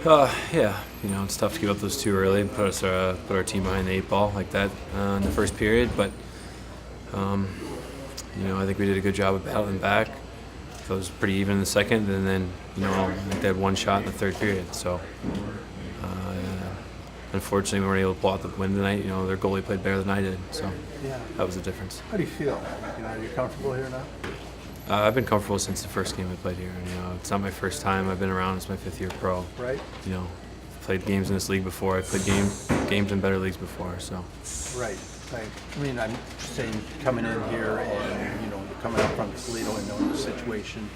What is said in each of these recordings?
Yeah, it's tough to give up those two early and put our team behind the eight ball like that in the first period. But um, I think we did a good job of battling back. It was pretty even in the second, and then I think they had one shot in the third period. So uh, unfortunately, we weren't able to pull out the win tonight. Their goalie played better than I did, so Yeah. that was the difference. How do you feel? Are you comfortable here now? I've been comfortable since the first game I played here. It's not my first time. I've been around. It's my fifth year pro. Right. I've played games in this league before. I've played games in better leagues before. So. Right. Right. I mean, I'm saying coming in here and coming up from Toledo and knowing the situation,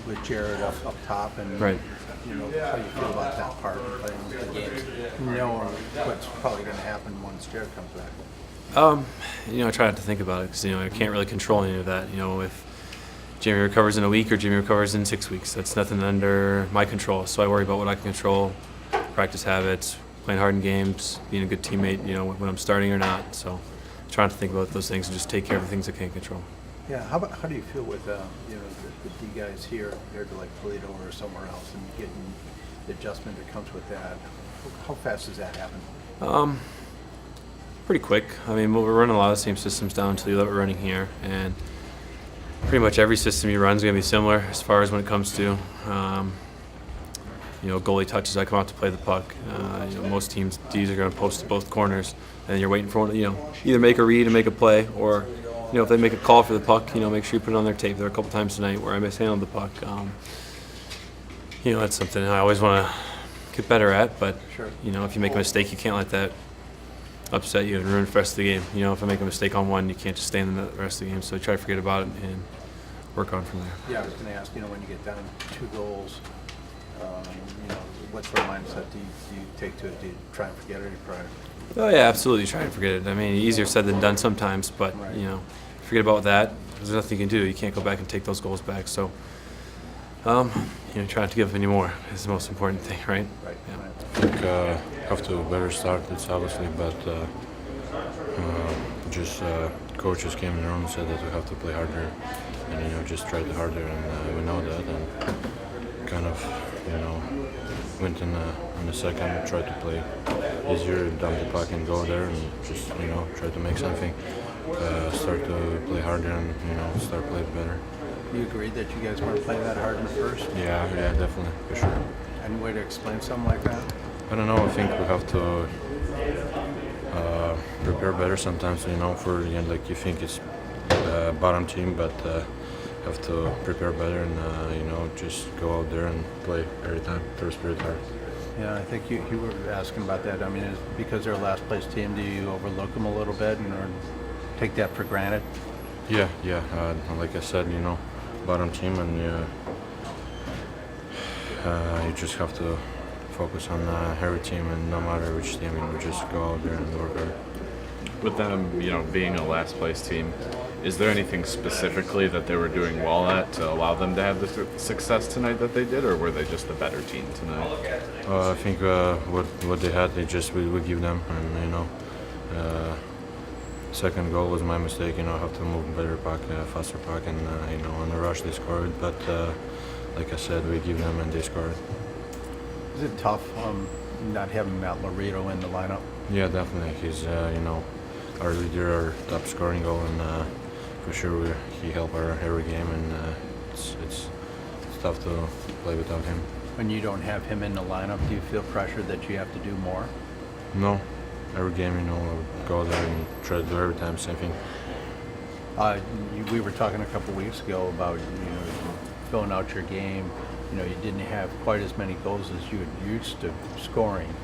with Jared up top and Right. how you feel about that part of playing the games, knowing what's probably going to happen once Jared comes back. I try not to think about it because I can't really control any of that. If Jamie recovers in a week or Jamie recovers in 6 weeks, that's nothing under my control. So I worry about what I can control, practice habits, playing hard in games, being a good teammate. When I'm starting or not. So trying to think about those things and just take care of the things I can't control. Yeah. How do you feel with the guys here compared to like Toledo or somewhere else, and getting the adjustment that comes with that? How fast does that happen? Pretty quick. I mean, we're running a lot of the same systems down to that we're running here, and pretty much every system you run is going to be similar as far as when it comes to, goalie touches. I come out to play the puck. Most teams, D's are going to post to both corners, and you're waiting for one. Either make a read and make a play, or if they make a call for the puck, make sure you put it on their tape. There are a couple times tonight where I mishandled the puck. That's something I always want to get better at. But Sure. If you make a mistake, you can't let that upset you and ruin the rest of the game. If I make a mistake on one, you can't just stay in the rest of the game. So try to forget about it and work on from there. Yeah, I was going to ask, when you get down 2 goals, what sort of mindset do you take to it? Do you try and forget it or you try? Oh yeah, absolutely. Try and forget it. I mean, easier said than done sometimes, but Right. Forget about that. There's nothing you can do. You can't go back and take those goals back. So, try not to give up any more is the most important thing, right? Right. Yeah. Right. I think have to better start. It's obviously, but just coaches came in the room and said that we have to play harder, and just try harder, and we know that, and kind of went in the second, tried to play easier, dump the puck and go there, and just try to make something, start to play harder, and start playing better. You agreed that you guys weren't playing that hard in the first? Yeah, definitely, for sure. Any way to explain something like that? I don't know. I think we have to prepare better sometimes. For the end, like you think it's bottom team, but have to prepare better and just go out there and play every time, first period hard. Yeah, I think you were asking about that. I mean, is because they're a last place team, do you overlook them a little bit or take that for granted? Yeah. Like I said, bottom team, and you just have to focus on every team, and no matter which team, we just go out there and work hard. With them, being a last place team, is there anything specifically that they were doing well at to allow them to have the success tonight that they did, or were they just the better team tonight? I think what they had, we give them, and second goal was my mistake. I have to move better puck, faster puck, and on the rush they scored. But like I said, we give them and they scored. Is it tough not having Matt Laredo in the lineup? Yeah, definitely. He's our leader, our top scoring goal, and for sure he helped our every game, and it's tough to play without him. When you don't have him in the lineup, do you feel pressure that you have to do more? No, every game, go there and try to do every time same thing. We were talking a couple weeks ago about filling out your game. You didn't have quite as many goals as you had used to scoring,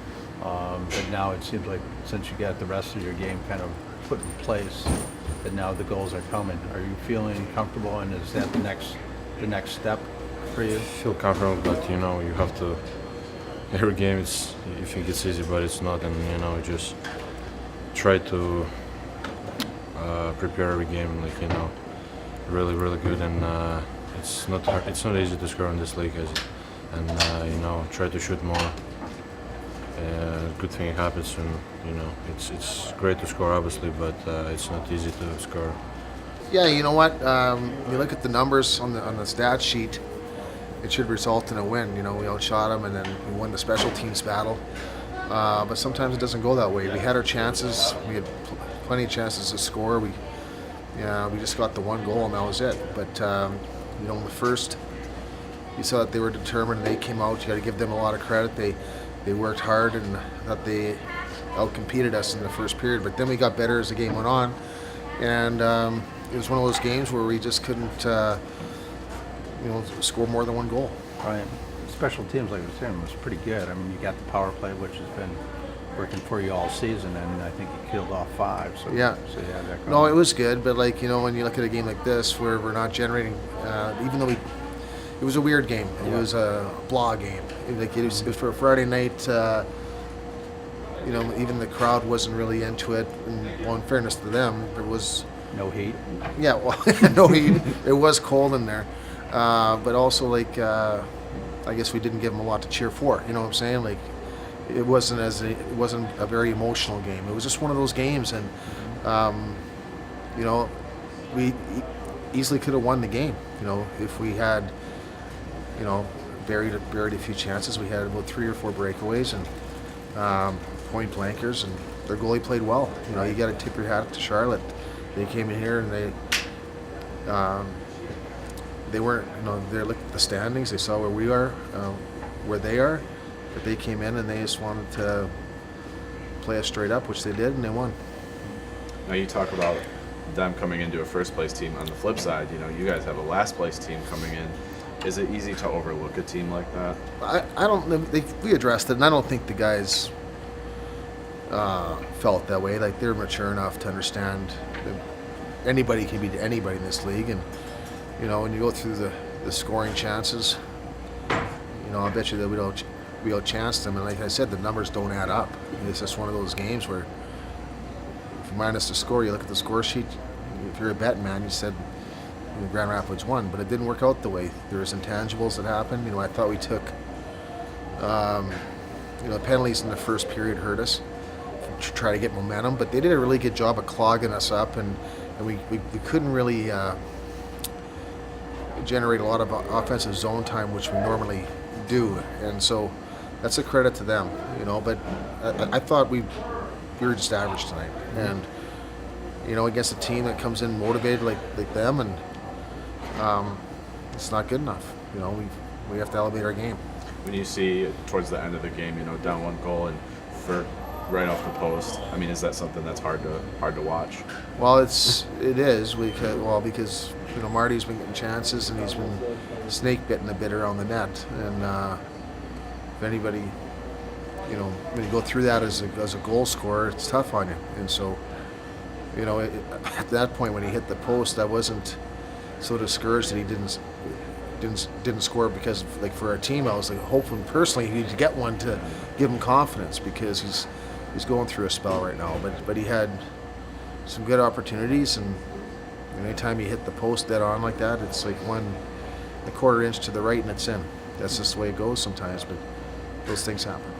but now it seems like since you got the rest of your game kind of put in place, that now the goals are coming. Are you feeling comfortable, and is that the next step for you? I feel comfortable, but you have to. Every game, you think it's easy, but it's not, and you just try to prepare every game, really, really good, and it's not hard. It's not easy to score in this league, and try to shoot more. Good thing happens, and it's great to score, obviously, but it's not easy to score. Yeah, you know what? You look at the numbers on the stat sheet. it should result in a win. You know, we outshot them and then we won the special teams battle. But sometimes it doesn't go that way. We had our chances. We had plenty of chances to score. We just got the one goal and that was it. But you know, in the first, you saw that they were determined. They came out. You got to give them a lot of credit. They worked hard and that they outcompeted us in the first period. But then we got better as the game went on, and it was one of those games where we just couldn't, score more than one goal. Right. Special teams, like I was saying, was pretty good. I mean, you got the power play, which has been working for you all season, and I think you killed off 5. So yeah. So you had that going. No, it was good, but like, you know, when you look at a game like this where we're not generating, even though it was a weird game. It was a blah game. It was for a Friday night. You know, even the crowd wasn't really into it. And, well, in fairness to them, there was no heat. Yeah, well, no heat. It was cold in there, but also like I guess we didn't give them a lot to cheer for. You know what I'm saying? Like it wasn't a very emotional game. It was just one of those games, and you know, we easily could have won the game. You know, if we had, you know, buried a few chances. We had about 3 or 4 breakaways and point blankers, and their goalie played well. You know, you got to tip your hat to Charlotte. They came in here and they weren't, you know, they looked at the standings. They saw where we are, where they are, but they came in and they just wanted to play us straight up, which they did, and they won. Now you talk about them coming into a first place team. On the flip side, you know, you guys have a last place team coming in. Is it easy to overlook a team like that? I don't know. We addressed it, and I don't think the guys felt that way. Like, they're mature enough to understand that anybody can beat anybody in this league, and you know, when you go through the scoring chances, you know, I bet you that we outchanced them, and like I said, the numbers don't add up. It's just one of those games where if you minus the score, you look at the score sheet. If you're a betting man, you said Grand Rapids won, but it didn't work out the way. There was intangibles that happened. You know, I thought we took, you know, penalties in the first period hurt us to try to get momentum, but they did a really good job of clogging us up, and we couldn't really generate a lot of offensive zone time, which we normally do, and so that's a credit to them, you know. But I thought we were just average tonight, and you know, against a team that comes in motivated like them, and it's not good enough. You know, we have to elevate our game. When you see towards the end of the game, you know, down 1 goal and for right off the post, I mean, is that something that's hard to watch? Well, it is because you know, Marty's been getting chances and he's been snake bitten a bit around the net, and if anybody, you know, when you go through that as a goal scorer, it's tough on you. And so, you know, at that point when he hit the post, I wasn't so discouraged that he didn't score, because like for our team, I was like hoping personally he needed to get one to give him confidence, because he's going through a spell right now. But he had some good opportunities, and anytime he hit the post dead on like that, it's like a quarter inch to the right and it's in. That's just the way it goes sometimes, but those things happen.